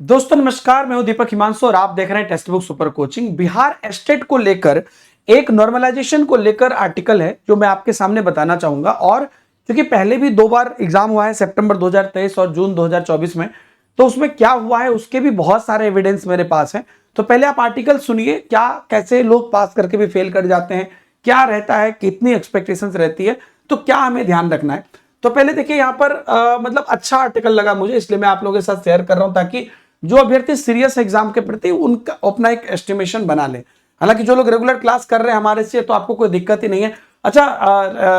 दोस्तों नमस्कार, मैं हूं दीपक हिमांशु और आप देख रहे हैं text book super coaching. Bihar estate को लेकर एक नॉर्मलाइजेशन को लेकर आर्टिकल है जो मैं आपके सामने बताना चाहूंगा। और क्योंकि पहले भी दो बार एग्जाम हुआ है, सितंबर 2023 और जून 2024 में, तो उसमें क्या हुआ है उसके भी बहुत सारे एविडेंस मेरे पास है। तो पहले आप आर्टिकल सुनिए, क्या कैसे लोग पास करके भी फेल कर जाते हैं, क्या रहता है, कितनी एक्सपेक्टेशंस रहती है, तो क्या हमें ध्यान रखना है। तो पहले देखिए यहाँ पर मतलब अच्छा आर्टिकल लगा मुझे, इसलिए मैं आप लोगों के साथ शेयर कर रहा हूं ताकि जो अभ्यर्थी सीरियस एग्जाम के प्रति उनका अपना एक एस्टिमेशन बना ले। हालांकि जो लोग रेगुलर क्लास कर रहे हैं हमारे से, तो आपको कोई दिक्कत ही नहीं है। अच्छा,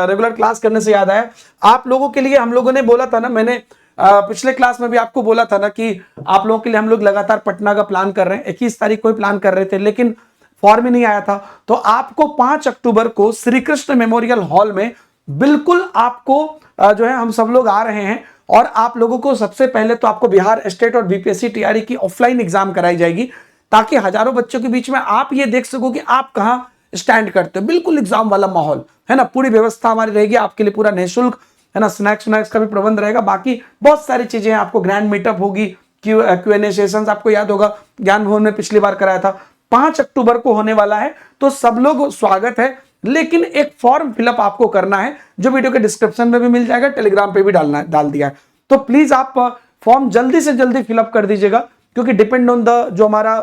रेगुलर क्लास करने से याद आया, आप लोगों के लिए हम लोगों ने बोला था ना, मैंने पिछले क्लास में भी आपको बोला था ना कि आप लोगों के लिए हम लोग लगातार पटना का प्लान कर रहे हैं। 21 तारीख को ही प्लान कर रहे थे, लेकिन फॉर्म ही नहीं आया था। तो आपको 5 अक्टूबर को श्री कृष्ण मेमोरियल हॉल में बिल्कुल आपको जो है हम सब लोग आ रहे हैं। और आप लोगों को सबसे पहले तो आपको बिहार स्टेट और बीपीएससी टीआरई की ऑफलाइन एग्जाम कराई जाएगी, ताकि हजारों बच्चों के बीच में आप ये देख सको कि आप कहां स्टैंड करते हो। बिल्कुल एग्जाम वाला माहौल है ना, पूरी व्यवस्था हमारी रहेगी आपके लिए, पूरा निःशुल्क है ना, स्नैक्स का भी प्रबंध रहेगा। बाकी बहुत सारी चीजें हैं, आपको ग्रैंड मीटअप होगी, क्यूएनए सेशंस, आपको याद होगा ज्ञान भवन में पिछली बार कराया था। 5 अक्टूबर को होने वाला है, तो सब लोग स्वागत है। लेकिन एक फॉर्म फिलअप आपको करना है, जो वीडियो के डिस्क्रिप्शन में भी मिल जाएगा, टेलीग्राम पे भी डाल दिया है। तो प्लीज आप फॉर्म जल्दी से जल्दी फिलअप कर दीजिएगा, क्योंकि डिपेंड ऑन द जो हमारा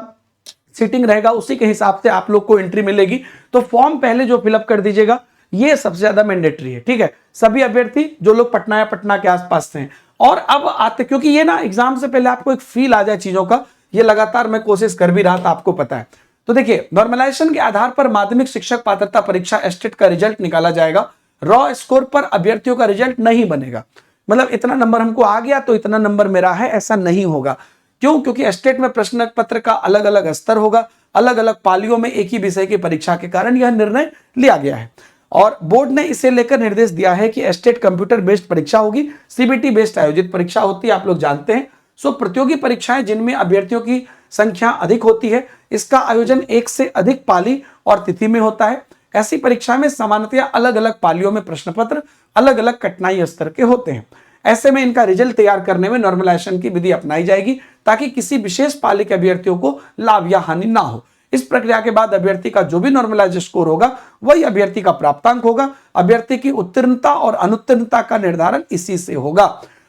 सीटिंग रहेगा उसी के हिसाब से आप लोग को एंट्री मिलेगी। तो फॉर्म पहले जो फिलअप कर दीजिएगा, ये सबसे ज्यादा मैंडेटरी है। ठीक है, सभी अभ्यर्थी जो लोग पटना या पटना के आसपास से हैं। और अब आते, क्योंकि ये ना एग्जाम से पहले आपको एक फील आ जाए चीजों का, ये लगातार मैं कोशिश कर भी रहा था, आपको पता है। तो देखिए, नॉर्मलाइजेशन के आधार पर माध्यमिक शिक्षक पात्रता परीक्षा एस्टेट का रिजल्ट निकाला जाएगा। रॉ स्कोर पर अभ्यर्थियों का रिजल्ट नहीं बनेगा। मतलब इतना नंबर हमको आ गया तो इतना नंबर मेरा है, ऐसा नहीं होगा। क्यों? क्योंकि एस्टेट में प्रश्न पत्र का अलग अलग स्तर होगा, अलग अलग पालियों में एक ही विषय की परीक्षा के कारण यह निर्णय लिया गया है। और बोर्ड ने इसे लेकर निर्देश दिया है कि एस्टेट कंप्यूटर बेस्ड परीक्षा होगी, सीबीटी बेस्ड आयोजित परीक्षा होती है, आप लोग जानते हैं। सो प्रतियोगी परीक्षाएं जिनमें अभ्यर्थियों की संख्या अधिक होती है, इसका आयोजन एक से अधिक पाली और तिथि में होता है। ऐसी परीक्षा में सामान्यतया अलग अलग पालियों में प्रश्न पत्र अलग अलग कठिनाई स्तर के होते हैं। ऐसे में इनका रिजल्ट तैयार करने में नॉर्मलाइजेशन की विधि अपनाई जाएगी, ताकि किसी विशेष पाली के अभ्यर्थियों को लाभ या हानि ना हो। इस प्रक्रिया के बाद अभ्यर्थी का जो भी नॉर्मलाइज स्कोर होगा, वही अभ्यर्थी का प्राप्तांक होगा। अभ्यर्थी की उत्तीर्णता और अनुत्तीर्णता का निर्धारण इसी से होगा।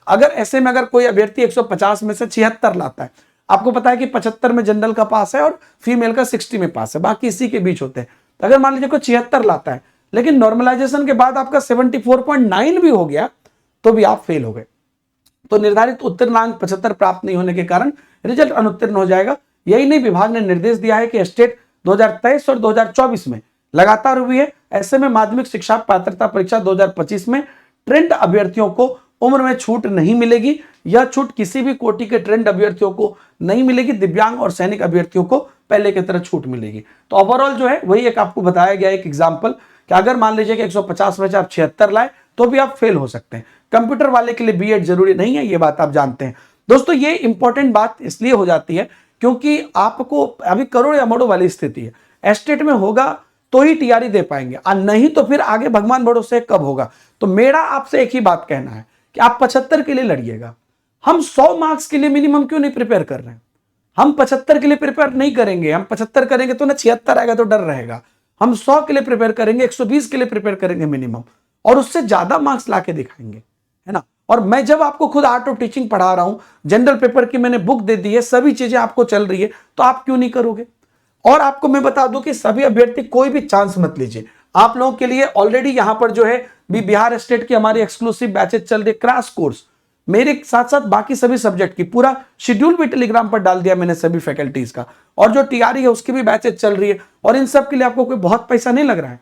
अगर ऐसे में अगर कोई अभ्यर्थी 150 में से 76 लाता है, आपको पता है कि 75 में जनरल का पास है और फीमेल का 60 में पास है, बाकी इसी के बीच होते हैं। तो अगर मान लीजिए कोई 76 लाता है, लेकिन नॉर्मलाइजेशन के बाद आपका 74.9 भी हो गया, तो भी आप फेल हो गए। तो निर्धारित उत्तीर्णांक 75 प्राप्त नहीं होने के कारण रिजल्ट अनुत्तीर्ण हो जाएगा। यही नहीं, विभाग ने निर्देश दिया है कि स्टेट 2023 और 2024 में लगातार हुई है। ऐसे में माध्यमिक शिक्षा पात्रता परीक्षा 2025 में ट्रेंड अभ्यर्थियों को उम्र में छूट नहीं मिलेगी। यह छूट किसी भी कोटि के ट्रेंड अभ्यर्थियों को नहीं मिलेगी। दिव्यांग और सैनिक अभ्यर्थियों को पहले की तरह छूट मिलेगी। तो ओवरऑल जो है वही एक आपको बताया गया एक एग्जाम्पल, कि अगर मान लीजिए कि 150 में से आप 76 लाए, तो भी आप फेल हो सकते हैं। कंप्यूटर वाले के लिए बीएड जरूरी नहीं है, ये बात आप जानते हैं। दोस्तों, ये इंपॉर्टेंट बात इसलिए हो जाती है क्योंकि आपको अभी करोड़ या मरोड़ वाली स्थिति है। एस्टेट में होगा तो ही टीआरई दे पाएंगे, और नहीं तो फिर आगे भगवान भरोसे कब होगा। तो मेरा आपसे एक ही बात कहना है कि आप 75 के लिए लड़िएगा। हम 100 मार्क्स के लिए मिनिमम क्यों नहीं प्रिपेयर कर रहे हैं? हम 75 के लिए प्रिपेयर नहीं करेंगे। हम 75 करेंगे तो ना 76 आएगा तो डर रहेगा। हम 100 के लिए प्रिपेयर करेंगे, 120 के लिए प्रिपेयर करेंगे मिनिमम, और उससे ज्यादा मार्क्स लाके दिखाएंगे, है ना। और मैं जब आपको खुद आर्ट ऑफ टीचिंग पढ़ा रहा हूं, जनरल पेपर की मैंने बुक दे दी है, सभी चीजें आपको चल रही है, तो आप क्यों नहीं करोगे? और आपको मैं बता दूं कि सभी अभ्यर्थी कोई भी चांस मत लीजिए। आप लोगों के लिए ऑलरेडी यहां पर जो है बिहार स्टेट की हमारी एक्सक्लूसिव बैचेस चल रही है, क्रैश कोर्स मेरे साथ साथ बाकी सभी सब्जेक्ट की, पूरा शेड्यूल भी टेलीग्राम पर डाल दिया मैंने सभी फैकल्टीज का। और जो टीआरई है उसकी भी बैचेस चल रही है, और इन सब के लिए आपको कोई बहुत पैसा नहीं लग रहा है।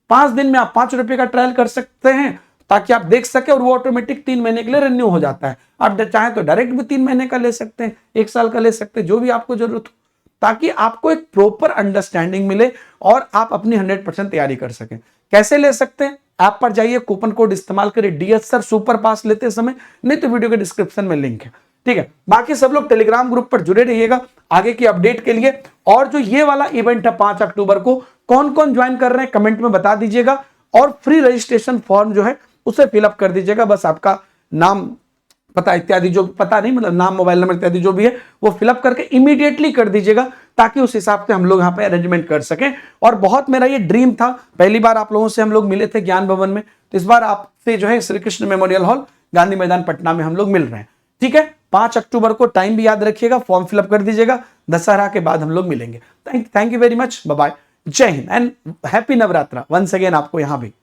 5 दिन में आप 5 रुपए का ट्रायल कर सकते हैं, ताकि आप देख सके, और वो ऑटोमेटिक 3 महीने के लिए रिन्यू हो जाता है। आप चाहें तो डायरेक्ट भी 3 महीने का ले सकते हैं, 1 साल का ले सकते हैं, जो भी आपको जरूरत हो, ताकि आपको एक प्रॉपर अंडरस्टैंडिंग मिले और आप अपनी 100% तैयारी कर सकें। कैसे ले सकते हैं? ऐप पर जाइए, कूपन कोड इस्तेमाल करिए डीएस सर सुपर पास लेते समय, नहीं तो वीडियो के डिस्क्रिप्शन में लिंक है। ठीक है, बाकी सब लोग टेलीग्राम ग्रुप पर जुड़े रहिएगा आगे की अपडेट के लिए। और जो ये वाला इवेंट है 5 अक्टूबर को, कौन कौन ज्वाइन कर रहे हैं कमेंट में बता दीजिएगा, और फ्री रजिस्ट्रेशन फॉर्म जो है उसे फिलअप कर दीजिएगा। बस आपका नाम पता इत्यादि जो पता नहीं, मतलब नाम, मोबाइल नंबर इत्यादि जो भी है वो फिलअप करके इमीडिएटली कर दीजिएगा, ताकि उस हिसाब से हम लोग यहाँ पे अरेंजमेंट कर सकें। और बहुत मेरा ये ड्रीम था, पहली बार आप लोगों से हम लोग मिले थे ज्ञान भवन में, तो इस बार आपसे जो है श्री कृष्ण मेमोरियल हॉल गांधी मैदान पटना में हम लोग मिल रहे हैं। ठीक है, 5 अक्टूबर को, टाइम भी याद रखिएगा, फॉर्म फिलअप कर दीजिएगा, दशहरा के बाद हम लोग मिलेंगे। Thank you very much, bye bye, Jai Hind and happy Navratra once again आपको यहाँ भी।